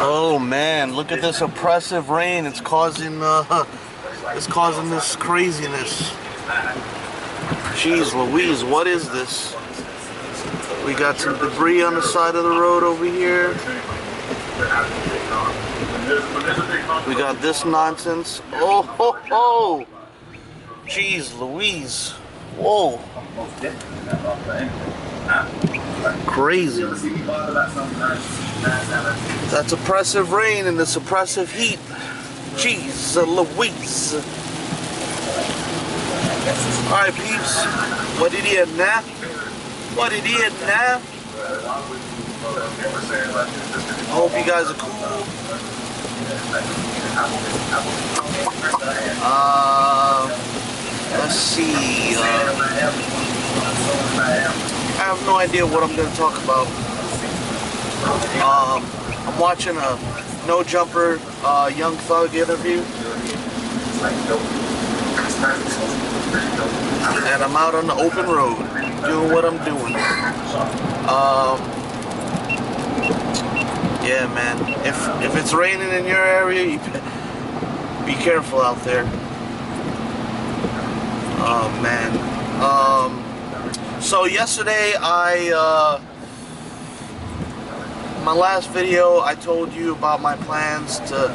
Oh man, look at this oppressive rain. It's causing this craziness. Jeez Louise, what is this? We got some debris on the side of the road over here. We got this nonsense. Oh ho ho! Jeez Louise. Whoa. Crazy. That's oppressive rain and this oppressive heat. Jeez Louise. Alright peeps, what did he have now? What did he have now? I hope you guys are cool. Let's see. I have no idea what I'm going to talk about. I'm watching a No Jumper Young Thug interview. And I'm out on the open road doing what I'm doing. Yeah, man. If it's raining in your area, you be careful out there. Oh man. So yesterday my last video I told you about my plans to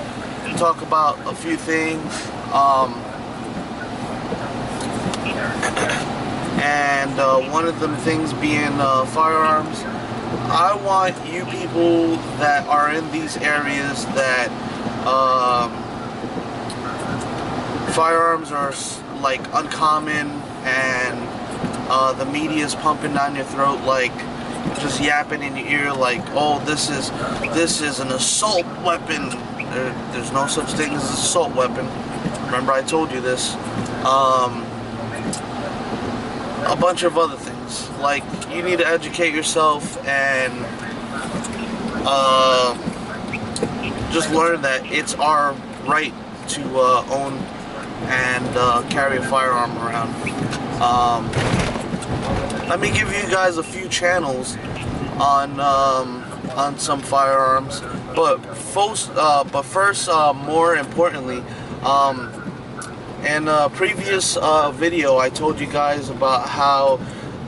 talk about a few things. And one of them things being firearms. I want you people that are in these areas that firearms are like uncommon and the media is pumping down your throat, like just yapping in your ear like, oh, this is an assault weapon. There's no such thing as an assault weapon. Remember I told you this. A bunch of other things. Like, you need to educate yourself and just learn that it's our right to own and carry a firearm around. Let me give you guys a few channels on some firearms, but first, more importantly, in a previous video, I told you guys about how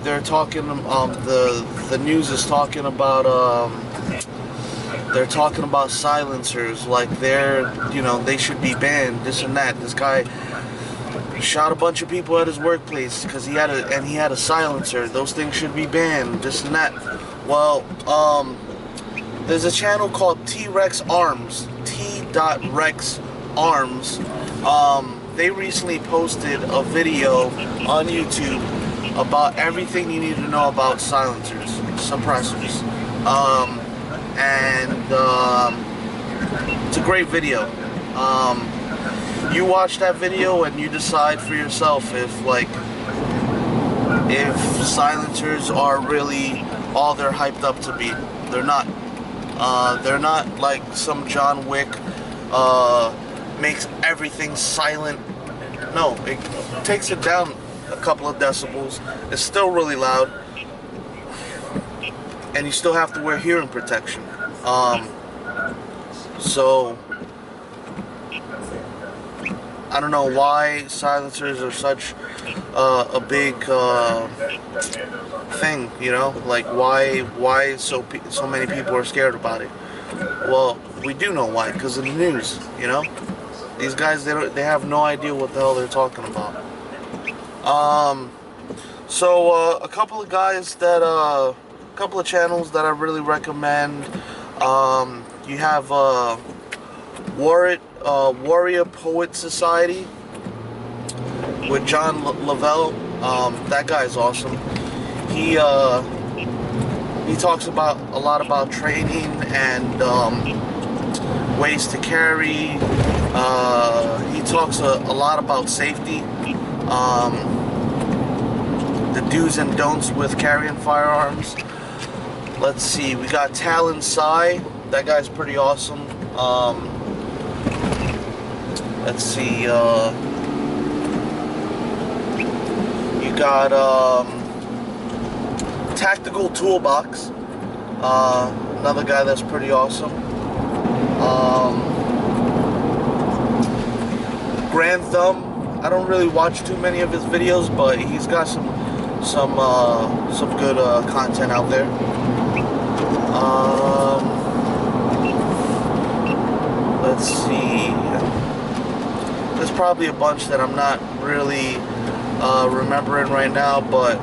they're talking. The news is talking about. They're talking about silencers, like they should be banned. This and that. This guy shot a bunch of people at his workplace because he had a silencer. Those things should be banned. This and that. Well, there's a channel called T-Rex Arms. T.Rex Arms. They recently posted a video on YouTube about everything you need to know about silencers, suppressors, and it's a great video. You watch that video and you decide for yourself if silencers are really all they're hyped up to be. They're not. They're not like some John Wick makes everything silent. No, it takes it down a couple of decibels. It's still really loud, and you still have to wear hearing protection. So I don't know why silencers are such a big thing. You know, like why so many people are scared about it. Well, we do know why, because of the news. You know. These guys, they have no idea what the hell they're talking about. So a couple of guys a couple of channels that I really recommend. You have Warrior Poet Society with John Lavelle. That guy's awesome. He talks about a lot about training and ways to carry. He talks a lot about safety, the do's and don'ts with carrying firearms. Let's see, we got Talon Sai. That guy's pretty awesome. Let's see, you got Tactical Toolbox, another guy that's pretty awesome. Grand Thumb, I don't really watch too many of his videos, but he's got some good content out there. Let's see. There's probably a bunch that I'm not really remembering right now, but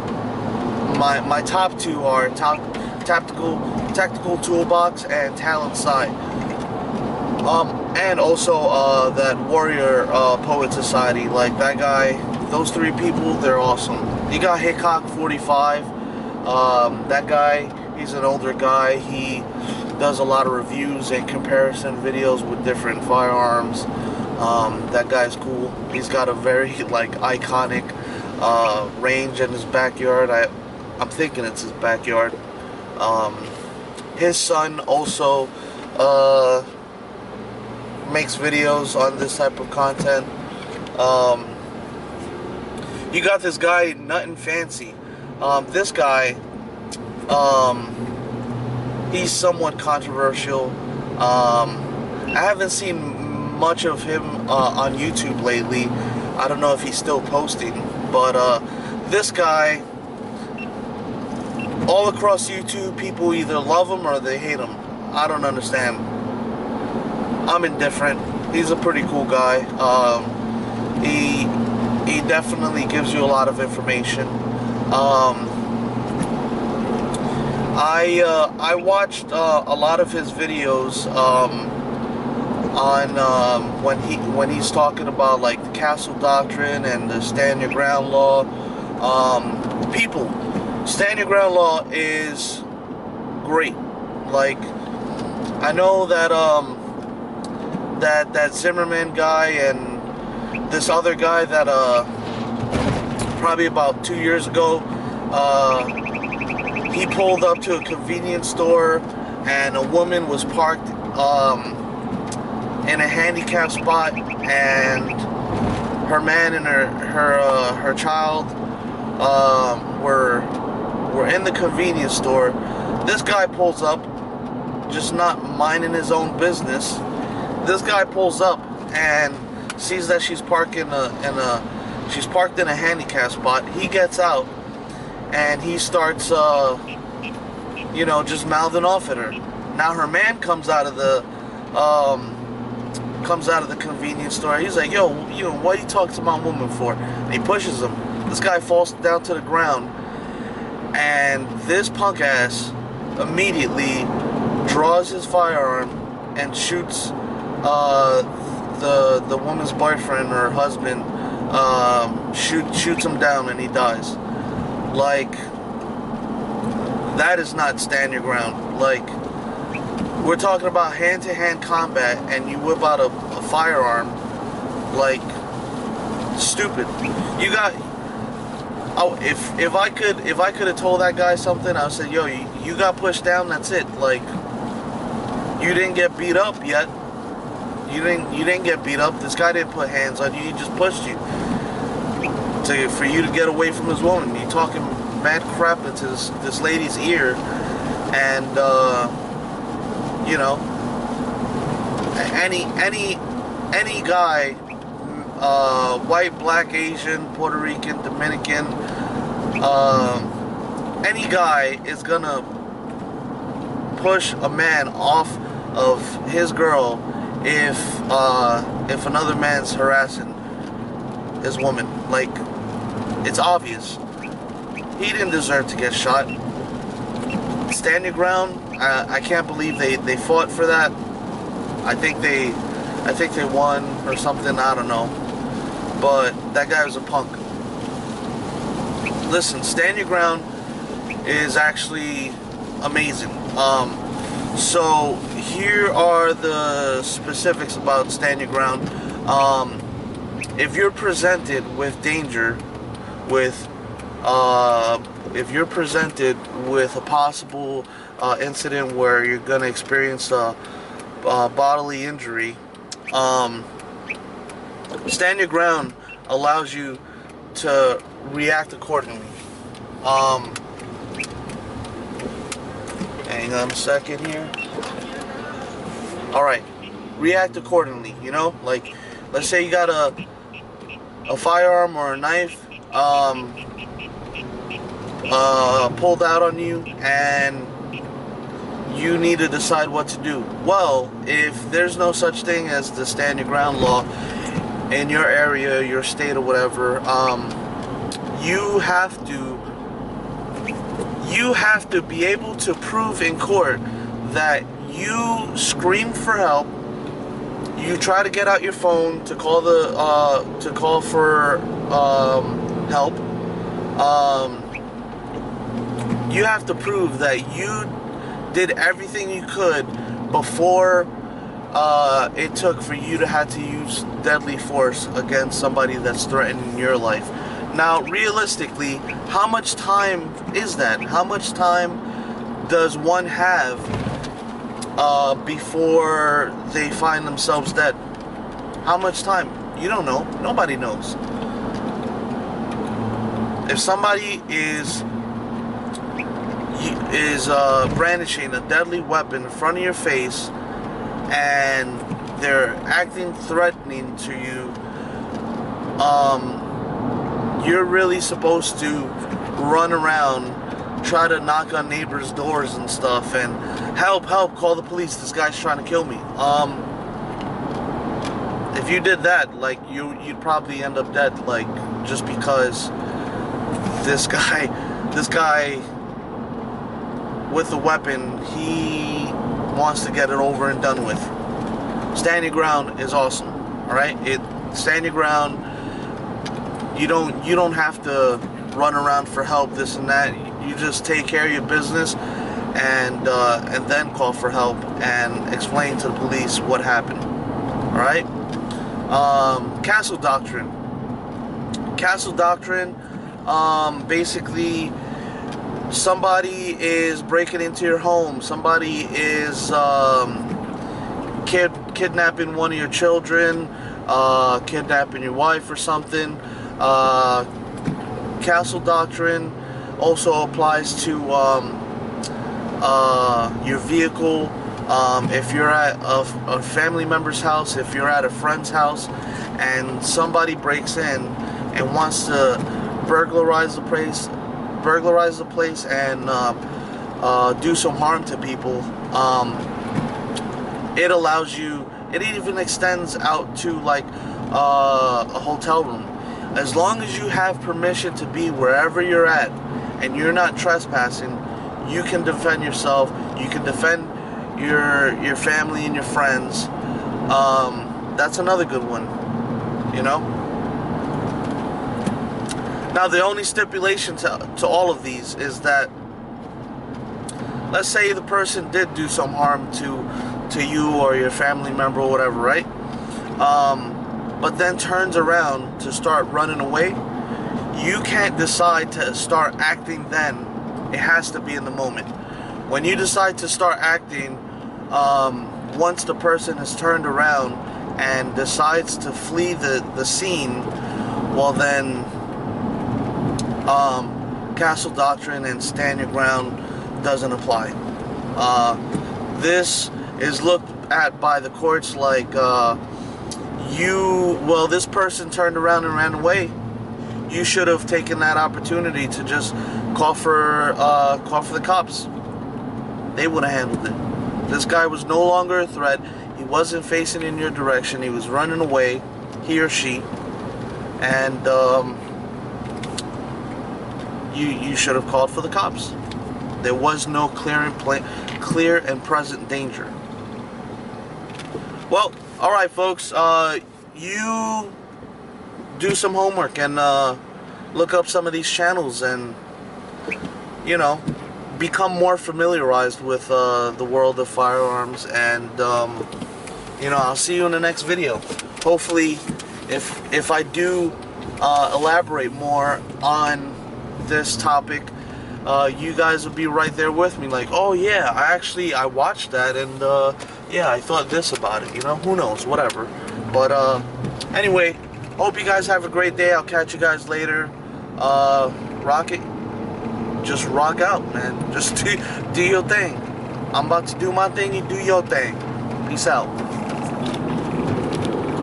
my top two are Tactical Toolbox and Talent Side. And also that Warrior Poet Society. Like that guy, those three people, they're awesome. You got Hickok 45. That guy, he's an older guy. He does a lot of reviews and comparison videos with different firearms. That guy's cool. He's got a very like iconic range in his backyard. I'm thinking it's his backyard. His son also makes videos on this type of content. You got this guy Nuttin' Fancy. This guy, he's somewhat controversial. I haven't seen much of him on YouTube lately. I don't know if he's still posting, but this guy, all across YouTube, people either love him or they hate him. I don't understand. I'm indifferent. He's a pretty cool guy. He definitely gives you a lot of information. I watched a lot of his videos on when he's talking about like the Castle Doctrine and the Stand Your Ground law. People, Stand Your Ground law is great. Like, I know that that Zimmerman guy and this other guy that probably about 2 years ago, he pulled up to a convenience store and a woman was parked in a handicapped spot, and her man and her child were in the convenience store. This guy pulls up, just not minding his own business. This guy pulls up and sees that she's parked in a handicap spot. He gets out and he starts you know, just mouthing off at her. Now her man comes out of the convenience store. He's like, yo, you know, what are you talking to my woman for? And he pushes him. This guy falls down to the ground, and this punk ass immediately draws his firearm and shoots the woman's boyfriend or husband. Shoots him down and he dies. Like, that is not stand your ground. Like, we're talking about hand-to-hand combat and you whip out a firearm. Like, stupid. You got, oh, if I could have told that guy something, I would say, yo, you got pushed down, that's it. Like, you didn't get beat up yet. You didn't get beat up. This guy didn't put hands on you. He just pushed you for you to get away from his woman. You're talking mad crap into this lady's ear, and you know, any guy, white, black, Asian, Puerto Rican, Dominican, any guy is gonna push a man off of his girl if another man's harassing his woman. Like, it's obvious. He didn't deserve to get shot. Stand your ground. I can't believe they fought for that. I think they won or something. I don't know. But that guy was a punk. Listen, stand your ground is actually amazing. So here are the specifics about stand your ground. If you're presented with danger, if you're presented with a possible incident where you're gonna experience a bodily injury, stand your ground allows you to react accordingly. Hang on a second here. Alright, react accordingly, you know? Like, let's say you got a firearm or a knife pulled out on you, and you need to decide what to do. Well, if there's no such thing as the stand your ground law in your area, your state, or whatever, you have to be able to prove in court that you screamed for help. You try to get out your phone to call for help. You have to prove that you did everything you could before it took for you to have to use deadly force against somebody that's threatening your life. Now, realistically, how much time is that? How much time does one have before they find themselves dead? How much time? You don't know. Nobody knows. If somebody is brandishing a deadly weapon in front of your face and they're acting threatening to you, you're really supposed to run around, try to knock on neighbors' doors and stuff, and help, call the police, this guy's trying to kill me. If you did that, like, you'd probably end up dead, like, just because this guy with the weapon, he wants to get it over and done with. Stand your ground is awesome. Alright? Stand your ground. You don't have to run around for help, this and that. You just take care of your business and then call for help and explain to the police what happened. Alright? Castle Doctrine. Castle Doctrine, basically, somebody is breaking into your home, somebody is kidnapping one of your children, kidnapping your wife or something. Castle Doctrine also applies to your vehicle. If you're at a family member's house, if you're at a friend's house, and somebody breaks in and wants to burglarize the place and do some harm to people, it allows you. It even extends out to like a hotel room. As long as you have permission to be wherever you're at and you're not trespassing, you can defend yourself. You can defend your family and your friends. That's another good one, you know. Now, the only stipulation to all of these is that, let's say the person did do some harm to you or your family member or whatever, right? But then turns around to start running away. You can't decide to start acting then. It has to be in the moment. When you decide to start acting, once the person has turned around and decides to flee the scene, well then, Castle Doctrine and Stand Your Ground doesn't apply. This is looked at by the courts like, this person turned around and ran away. You should have taken that opportunity to just call for the cops. They would have handled it. This guy was no longer a threat. He wasn't facing in your direction. He was running away, he or she, and you should have called for the cops. There was no clear and present danger. Well, all right, folks. You do some homework and look up some of these channels, and you know, become more familiarized with the world of firearms. And you know, I'll see you in the next video. Hopefully, if I do elaborate more on this topic, you guys will be right there with me, like, oh yeah, I watched that, and yeah, I thought this about it, you know. Who knows, whatever. But anyway, hope you guys have a great day. I'll catch you guys later. Rock it. Just rock out, man. Just do your thing. I'm about to do my thing, you do your thing. Peace out.